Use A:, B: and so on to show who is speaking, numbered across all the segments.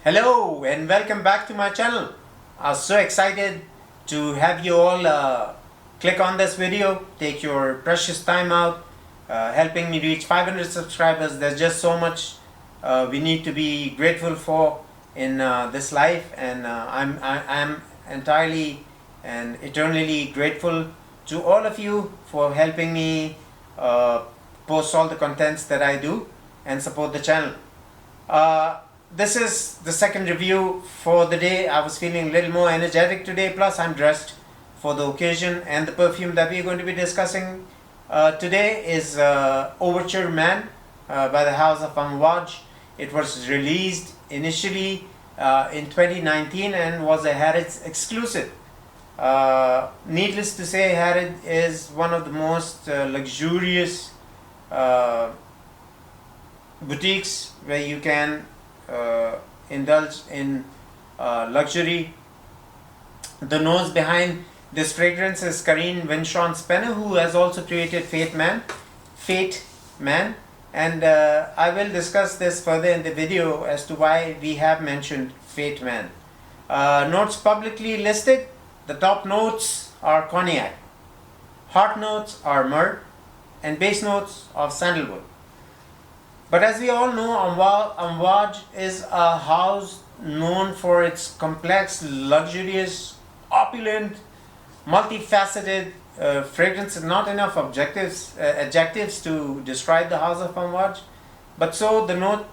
A: Hello and welcome back to my channel. I'm so excited to have you all click on this video, take your precious time out, helping me reach 500 subscribers. There's just so much we need to be grateful for in this life, and I'm entirely and eternally grateful to all of you for helping me post all the contents that I do and support the channel. This is the second review for the day. I was feeling a little more energetic today, plus I'm dressed for the occasion, and the perfume that we're going to be discussing today is Overture Man by the house of Amouage. It was released initially in 2019 and was a Harrods exclusive. Needless to say, Harrods is one of the most luxurious boutiques where you can indulge in luxury. The nose behind this fragrance is Karine Winchon-Spenner, who has also created Fate Man, and I will discuss this further in the video as to why we have mentioned Fate Man. Notes publicly listed. The top notes are cognac, hot notes are myrrh, and base notes of sandalwood. But as we all know, Amouage is a house known for its complex, luxurious, opulent, multifaceted fragrances. Not enough adjectives to describe the house of Amouage. But so the note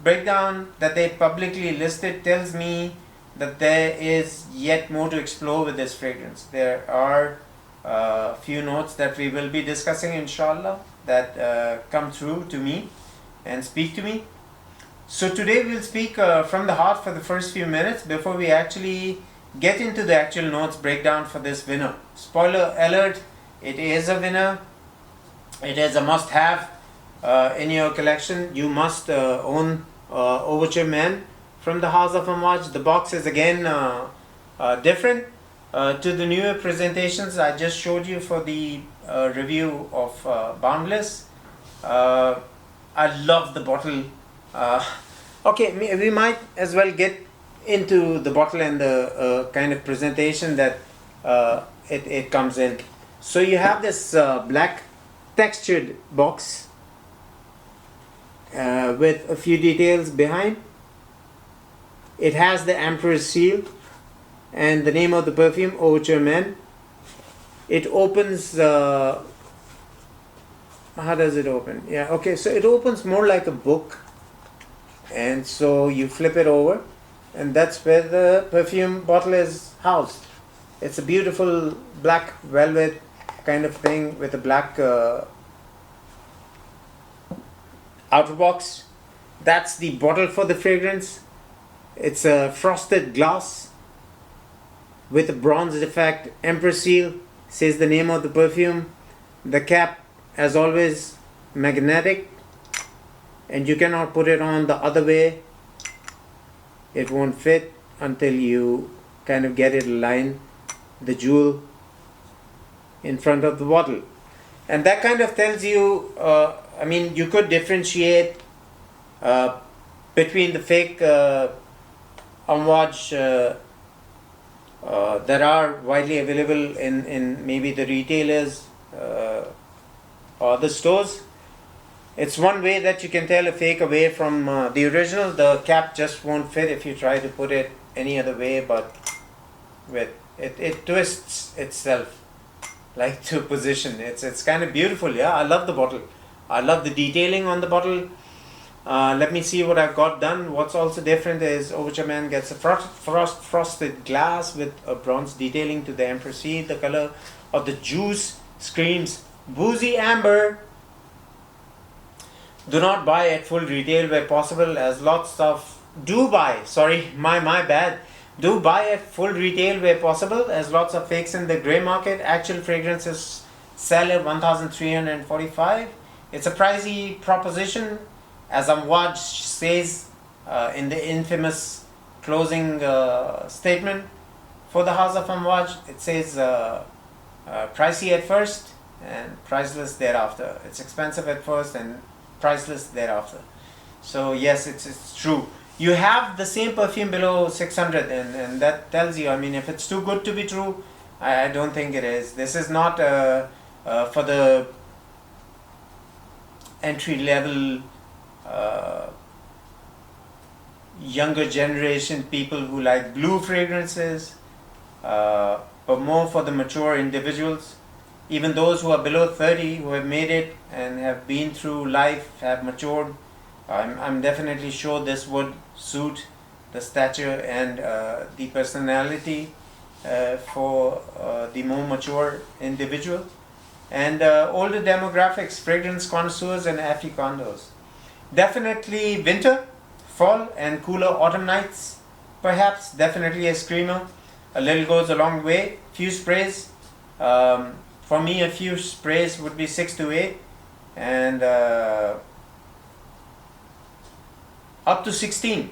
A: breakdown that they publicly listed tells me that there is yet more to explore with this fragrance. There are a few notes that we will be discussing, inshallah, that come through to me and speak to me. So today we'll speak from the heart for the first few minutes before we actually get into the actual notes breakdown for this winner. Spoiler alert, it is a winner. It is a must-have in your collection. You must own Overture Man from the house of Amouage. The box is again different to the newer presentations I just showed you for the review of Boundless. I love the bottle. Okay, we might as well get into the bottle and the kind of presentation that it comes in. So you have this black textured box with a few details behind. It has the Emperor's seal and the name of the perfume, Overture Man. It opens how does it open? Yeah, okay, so it opens more like a book, and so you flip it over, and that's where the perfume bottle is housed. It's a beautiful black velvet kind of thing with a black outer box. That's the bottle for the fragrance. It's a frosted glass with a bronze effect. Emperor seal says the name of the perfume. The cap, as always, magnetic, and you cannot put it on the other way. It won't fit until you kind of get it aligned, the jewel in front of the bottle. And that kind of tells you, I mean, you could differentiate between the fake Amouage that are widely available in maybe the retailers or the stores. It's one way that you can tell a fake away from the original. The cap just won't fit if you try to put it any other way, but with it twists itself like to position. It's kind of beautiful. Yeah, I love the bottle. I love the detailing on the bottle. Let me see what I've got done. What's also different is Overture Man gets a frosted glass with a bronze detailing to the Emperor seal. The color of the juice screams boozy amber. Do not buy at full retail where possible, as lots of do buy at full retail where possible, as lots of fakes in the grey market. Actual fragrances sell at 1,345. It's a pricey proposition, as Amouage says in the infamous closing statement for the house of Amouage. It says pricey at first and priceless thereafter. It's expensive at first and priceless thereafter. So yes, it's true. You have the same perfume below 600, and that tells you, I mean, if it's too good to be true, I don't think it is. This is not for the entry level younger generation people who like blue fragrances, but more for the mature individuals. Even those who are below 30, who have made it and have been through life, have matured, I'm definitely sure this would suit the stature and the personality for the more mature individual. And older demographics, fragrance connoisseurs and aficionados. Definitely winter, fall and cooler autumn nights, perhaps. Definitely a screamer. A little goes a long way. Few sprays. For me, a few sprays would be 6 to 8, and up to 16.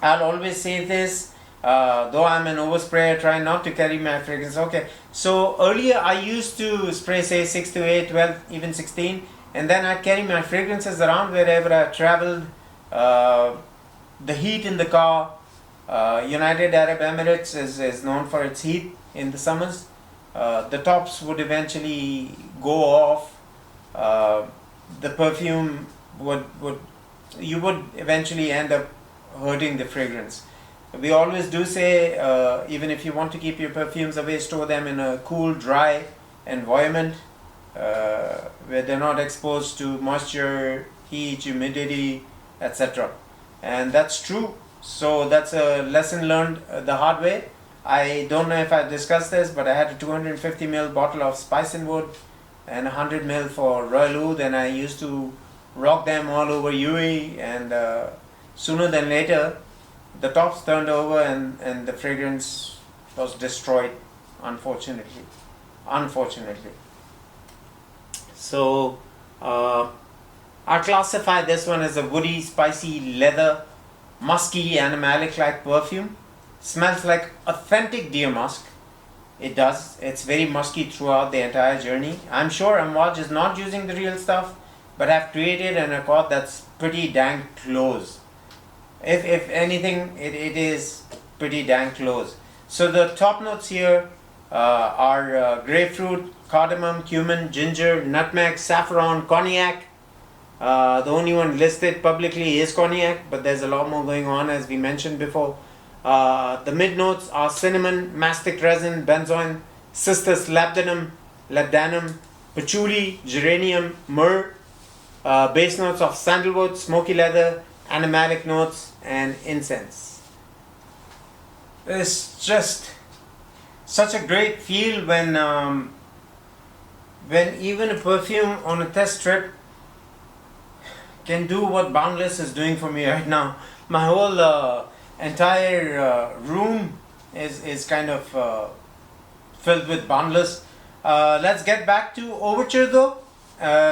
A: I'll always say this, though I'm an oversprayer, try not to carry my fragrance. Okay, so earlier I used to spray say 6 to 8, 12, even 16, and then I carry my fragrances around wherever I traveled. The heat in the car, United Arab Emirates is known for its heat in the summers. The tops would eventually go off. The perfume you would eventually end up hurting the fragrance. We always do say, even if you want to keep your perfumes away, store them in a cool, dry environment where they're not exposed to moisture, heat, humidity, etc. And that's true. So that's a lesson learned the hard way. I don't know if I discussed this, but I had a 250 ml bottle of Spice and Wood and 100 ml for Royal Oud, and I used to rock them all over UAE, and sooner than later the tops turned over and the fragrance was destroyed, unfortunately. So I classify this one as a woody, spicy, leather, musky, animalic like perfume. Smells like authentic deer musk. It does. It's very musky throughout the entire journey. I'm sure Amouage is not using the real stuff, but I've created an accord that's pretty dang close. If anything, it is pretty dang close. So the top notes here are grapefruit, cardamom, cumin, ginger, nutmeg, saffron, cognac. The only one listed publicly is cognac, but there's a lot more going on, as we mentioned before. The mid notes are cinnamon, mastic resin, benzoin, cistus labdanum, patchouli, geranium, myrrh. Base notes of sandalwood, smoky leather, animalic notes, and incense. It's just such a great feel when even a perfume on a test strip can do what Boundless is doing for me right now. My whole entire room is kind of filled with Boundless. Let's get back to Overture though.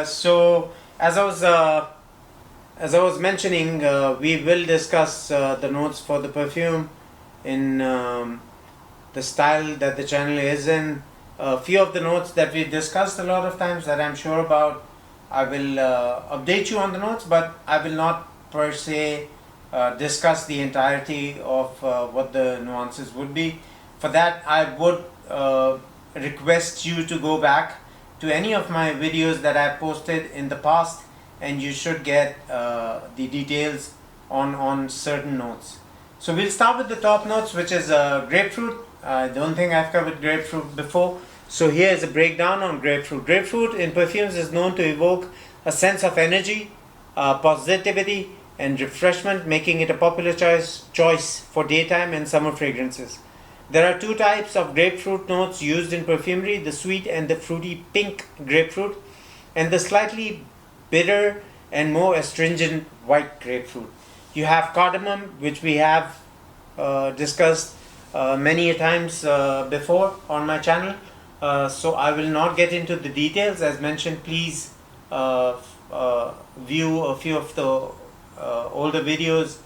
A: So as I was mentioning, we will discuss the notes for the perfume in the style that the channel is in. A few of the notes that we discussed a lot of times that I'm sure about, I will update you on the notes, but I will not per se discuss the entirety of what the nuances would be. For that, I would request you to go back to any of my videos that I posted in the past, and you should get the details on certain notes. So we'll start with the top notes, which is grapefruit. I don't think I've covered grapefruit before. So here is a breakdown on grapefruit. Grapefruit in perfumes is known to evoke a sense of energy, positivity, and refreshment, making it a popular choice for daytime and summer fragrances. There are two types of grapefruit notes used in perfumery, the sweet and the fruity pink grapefruit, and the slightly bitter and more astringent white grapefruit. You have cardamom, which we have discussed many times before on my channel. So I will not get into the details. As mentioned, please view a few of the older videos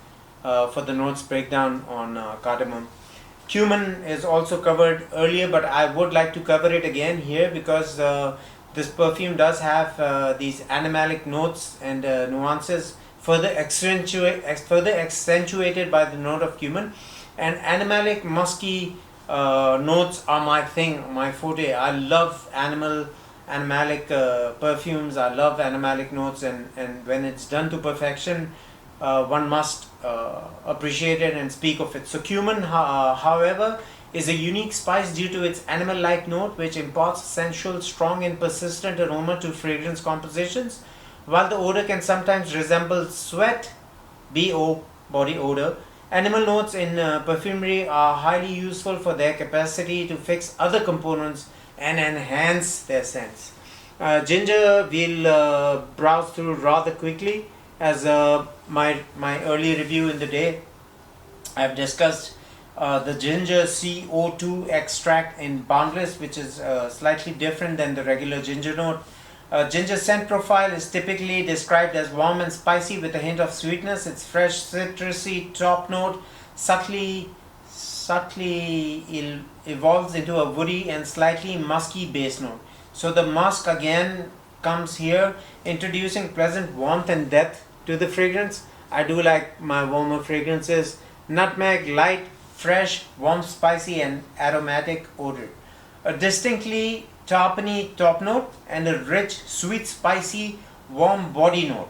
A: for the notes breakdown on cardamom. Cumin is also covered earlier, but I would like to cover it again here because this perfume does have these animalic notes and nuances further accentuated by the note of cumin. And animalic musky notes are my thing, my forte. I love animalic perfumes. I love animalic notes, and when it's done to perfection, one must appreciate it and speak of it. So cumin, however, is a unique spice due to its animal-like note, which imparts sensual, strong and persistent aroma to fragrance compositions. While the odor can sometimes resemble sweat, BO, body odor, animal notes in perfumery are highly useful for their capacity to fix other components and enhance their scents. Ginger we'll browse through rather quickly, as my early review in the day I've discussed the ginger CO2 extract in Boundless, which is slightly different than the regular ginger note. Ginger scent profile is typically described as warm and spicy with a hint of sweetness. Its fresh citrusy top note subtly evolves into a woody and slightly musky base note. So the musk again comes here, introducing pleasant warmth and depth to the fragrance. I do like my warmer fragrances. Nutmeg, light, fresh, warm, spicy and aromatic odor. A distinctly tarpany top note and a rich, sweet, spicy, warm body note.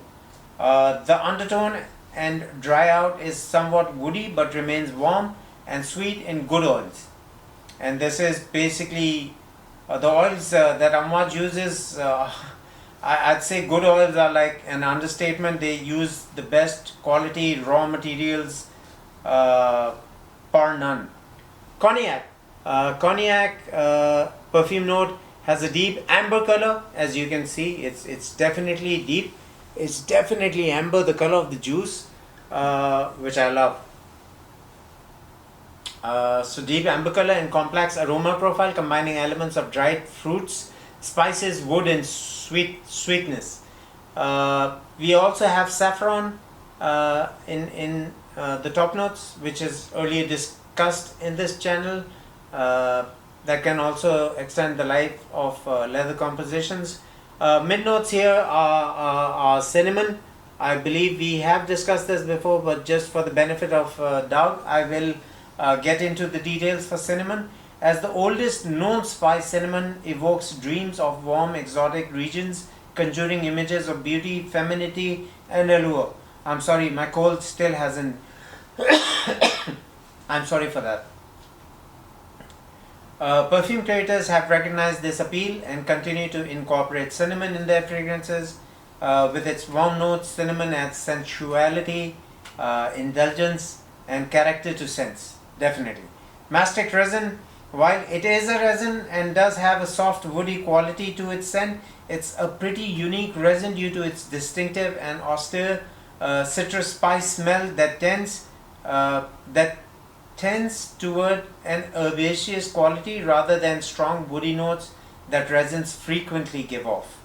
A: The undertone and dry out is somewhat woody but remains warm and sweet in good oils. And this is basically the oils that Amouage uses. I'd say good oils are like an understatement. They use the best quality raw materials, bar none. Cognac. Cognac perfume note has a deep amber color, as you can see. It's definitely deep. It's definitely amber, the color of the juice, which I love. So deep amber color and complex aroma profile, combining elements of dried fruits, spices, wood and sweetness. We also have saffron in the top notes, which is earlier discussed in this channel. That can also extend the life of leather compositions. Mid notes here are cinnamon. I believe we have discussed this before, but just for the benefit of doubt, I will get into the details for cinnamon. As the oldest known spice, cinnamon evokes dreams of warm, exotic regions, conjuring images of beauty, femininity, and allure. I'm sorry, my cold still hasn't. I'm sorry for that. Perfume creators have recognized this appeal and continue to incorporate cinnamon in their fragrances. With its warm notes, cinnamon adds sensuality, indulgence, and character to scents. Definitely. Mastic resin, while it is a resin and does have a soft woody quality to its scent, it's a pretty unique resin due to its distinctive and austere citrus spice smell that tends toward an herbaceous quality rather than strong woody notes that resins frequently give off.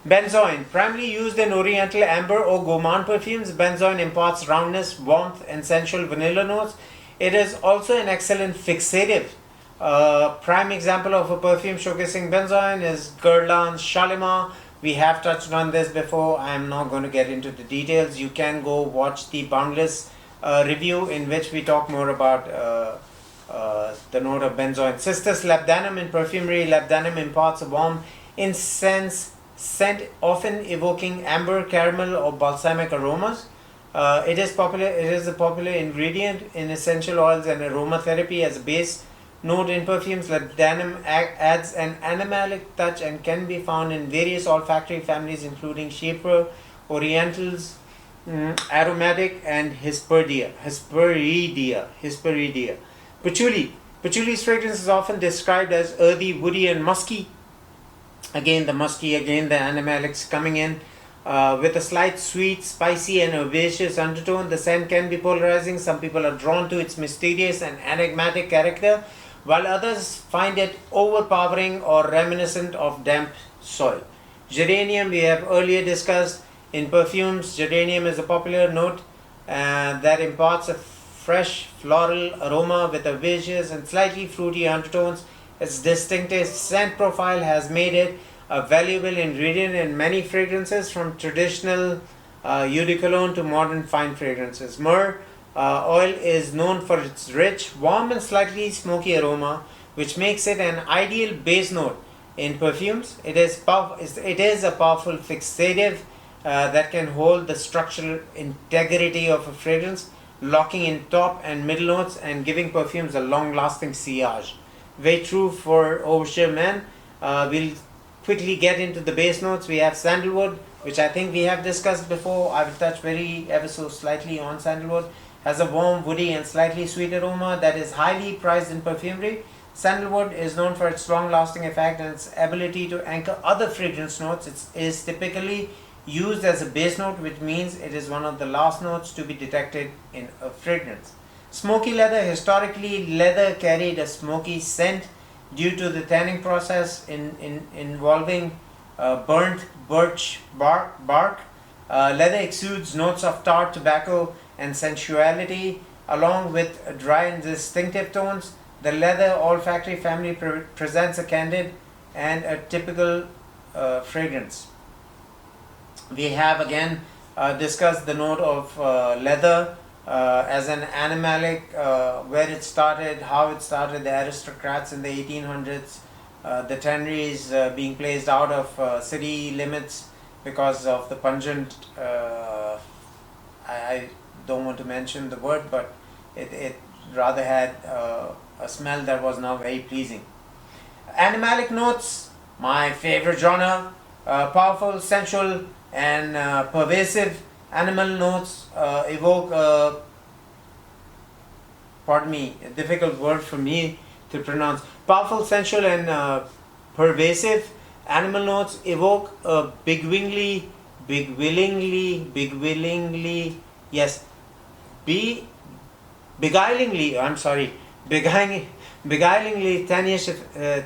A: Benzoin, primarily used in oriental amber or gourmand perfumes, benzoin imparts roundness, warmth and sensual vanilla notes. It is also an excellent fixative. Prime example of a perfume showcasing benzoin is Guerlain's Shalimar. We have touched on this before. I am not going to get into the details. You can go watch the Boundless review in which we talk more about the note of benzoin. Cistus labdanum in perfumery. Labdanum imparts a warm incense scent, often evoking amber, caramel or balsamic aromas. It is a popular ingredient in essential oils and aromatherapy. As a base note in perfumes, labdanum adds an animalic touch and can be found in various olfactory families including Chypre, Orientals, aromatic and Hesperidia. Patchouli's fragrance is often described as earthy, woody and musky. Again the musky, again the animalics coming in. With a slight sweet, spicy and herbaceous undertone, the scent can be polarizing. Some people are drawn to its mysterious and enigmatic character, while others find it overpowering or reminiscent of damp soil. Geranium, we have earlier discussed. In perfumes, geranium is a popular note that imparts a fresh floral aroma with herbaceous and slightly fruity undertones. Its distinctive scent profile has made it a valuable ingredient in many fragrances, from traditional eau de cologne to modern fine fragrances. Myrrh oil is known for its rich, warm and slightly smoky aroma, which makes it an ideal base note in perfumes. It is a powerful fixative that can hold the structural integrity of a fragrance, locking in top and middle notes and giving perfumes a long-lasting sillage. Very true for Overture Man. We'll quickly get into the base notes. We have sandalwood, which I think we have discussed before. I will touch ever so slightly on sandalwood. Has a warm, woody and slightly sweet aroma that is highly prized in perfumery. Sandalwood is known for its long-lasting effect and its ability to anchor other fragrance notes. It is typically used as a base note, which means it is one of the last notes to be detected in a fragrance. Smoky leather. Historically, leather carried a smoky scent due to the tanning process involving burnt birch bark. Leather exudes notes of tart, tobacco, and sensuality, along with dry and distinctive tones. The leather olfactory family presents a candid and a typical fragrance. We have again discussed the note of leather as an animalic, where it started, how it started, the aristocrats in the 1800s, the tanneries being placed out of city limits because of the pungent, I don't want to mention the word, but it rather had a smell that was now very pleasing. Animalic notes, my favorite genre, powerful, sensual, and pervasive. Animal notes evoke, a difficult word for me to pronounce. Powerful, sensual, and pervasive. Animal notes evoke a beguilingly, yes, beguilingly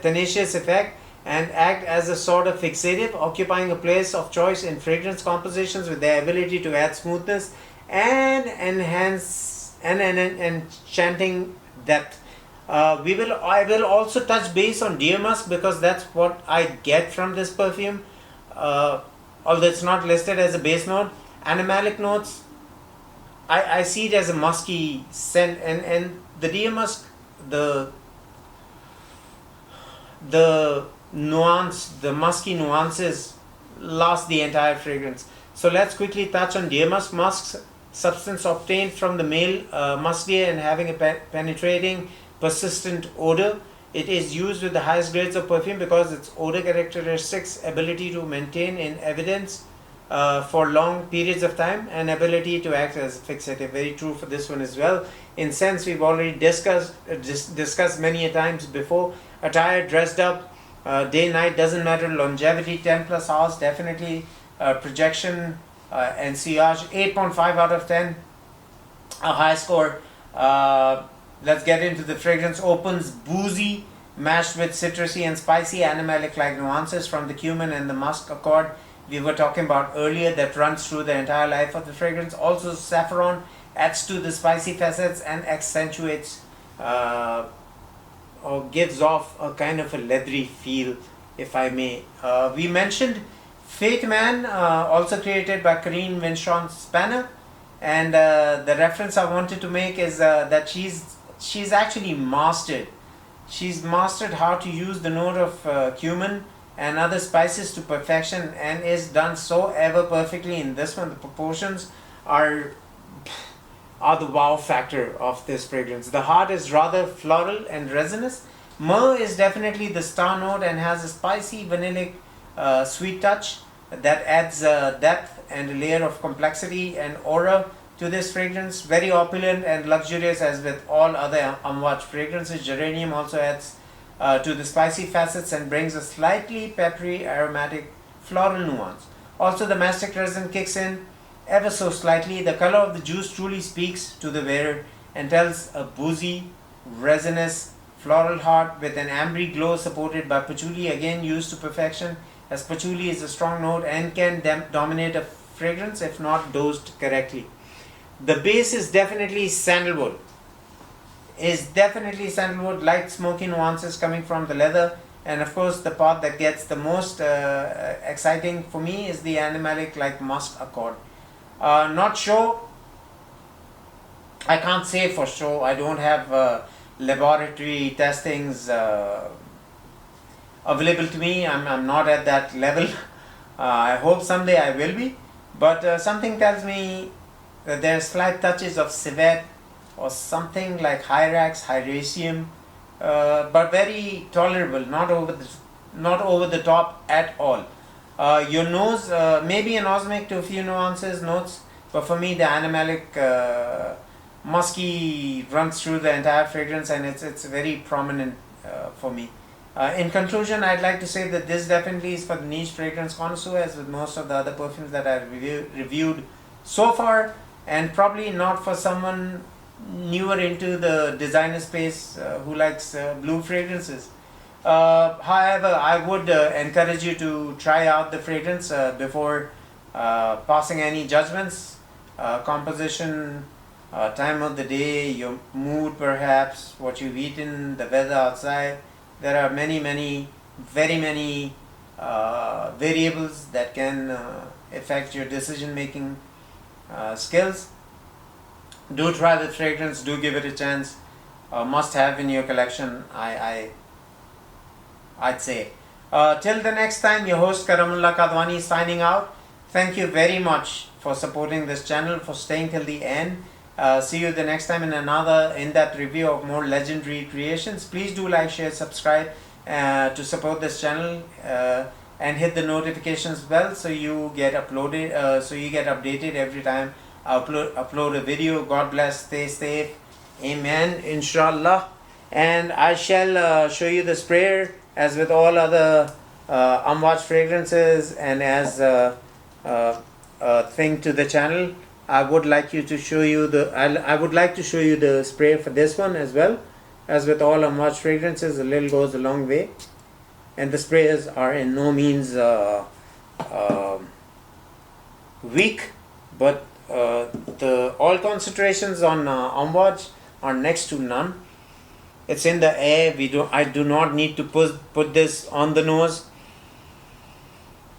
A: tenacious effect, and act as a sort of fixative, occupying a place of choice in fragrance compositions with their ability to add smoothness and enhance and enchanting depth. I will also touch base on deer musk because that's what I get from this perfume. Although it's not listed as a base note, animalic notes, I see it as a musky scent, and the deer musk, the nuance, the musky nuances last the entire fragrance. So let's quickly touch on deer musk. Musk substance obtained from the male musk deer and having a penetrating, persistent odor. It is used with the highest grades of perfume because its odor characteristics, ability to maintain in evidence for long periods of time, and ability to act as a fixative. Very true for this one as well. Incense, we've already discussed many a times before. Attire, dressed up, day, night, doesn't matter. Longevity, 10 plus hours, definitely. Projection and sillage, 8.5 out of 10. A high score. Let's get into the fragrance. Opens boozy, mashed with citrusy and spicy animalic-like nuances from the cumin and the musk accord we were talking about earlier that runs through the entire life of the fragrance. Also, saffron adds to the spicy facets and accentuates or gives off a kind of a leathery feel, if I may. We mentioned Fate Man, also created by Corinne Winchon Spanner, and the reference I wanted to make is that she's actually mastered. She's mastered how to use the note of cumin and other spices to perfection, and is done so ever perfectly in this one. The proportions are the wow factor of this fragrance. The heart is rather floral and resinous. Myrrh is definitely the star note and has a spicy vanillic sweet touch that adds depth and a layer of complexity and aura to this fragrance. Very opulent and luxurious as with all other Amouage fragrances. Geranium also adds to the spicy facets and brings a slightly peppery, aromatic, floral nuance. Also, the mastic resin kicks in ever so slightly. The color of the juice truly speaks to the wearer and tells a boozy, resinous, floral heart with an ambery glow supported by patchouli, again used to perfection, as patchouli is a strong note and can dominate a fragrance if not dosed correctly. The base is definitely sandalwood. Light smoky nuances coming from the leather, and of course the part that gets the most exciting for me is the animalic like musk accord. Not sure. I can't say for sure. I don't have laboratory testings available to me. I'm not at that level. I hope someday I will be. But something tells me that there are slight touches of civet or something like Hyrax, Hyraceum, but very tolerable, not over the top at all. Your nose, maybe an osmic to a few nuances, notes, but for me the animalic musky runs through the entire fragrance, and it's very prominent for me. In conclusion, I'd like to say that this definitely is for the niche fragrance connoisseur, as with most of the other perfumes that I've reviewed so far, and probably not for someone newer into the designer space who likes blue fragrances. However, I would encourage you to try out the fragrance before passing any judgments. Composition, time of the day, your mood perhaps, what you've eaten, the weather outside. There are very many variables that can affect your decision making skills. Do try the fragrance, do give it a chance. Must have in your collection, I'd say. Till the next time, your host Karamullah Kadwani signing out. Thank you very much for supporting this channel, for staying till the end. See you the next time in another in-depth review of more legendary creations. Please do like, share, subscribe to support this channel, and hit the notifications bell so you get updated every time I upload a video. God bless, stay safe, amen, inshallah. And I shall show you the sprayer as with all other Amouage fragrances, and as a thing to the channel, I would like to show you the spray for this one as well. As with all Amouage fragrances, a little goes a long way, and the sprayers are in no means weak, but the oil concentrations on Amouage are next to none. It's in the air. I do not need to put this on the nose.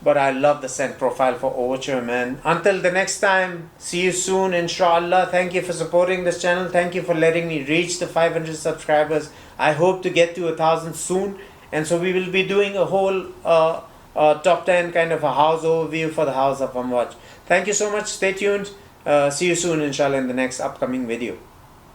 A: But I love the scent profile for Overture, man. Until the next time, see you soon, inshallah. Thank you for supporting this channel. Thank you for letting me reach the 500 subscribers. I hope to get to 1,000 soon. And so we will be doing a whole top 10 kind of a house overview for the house of Amouage. Thank you so much. Stay tuned. See you soon, inshallah, in the next upcoming video.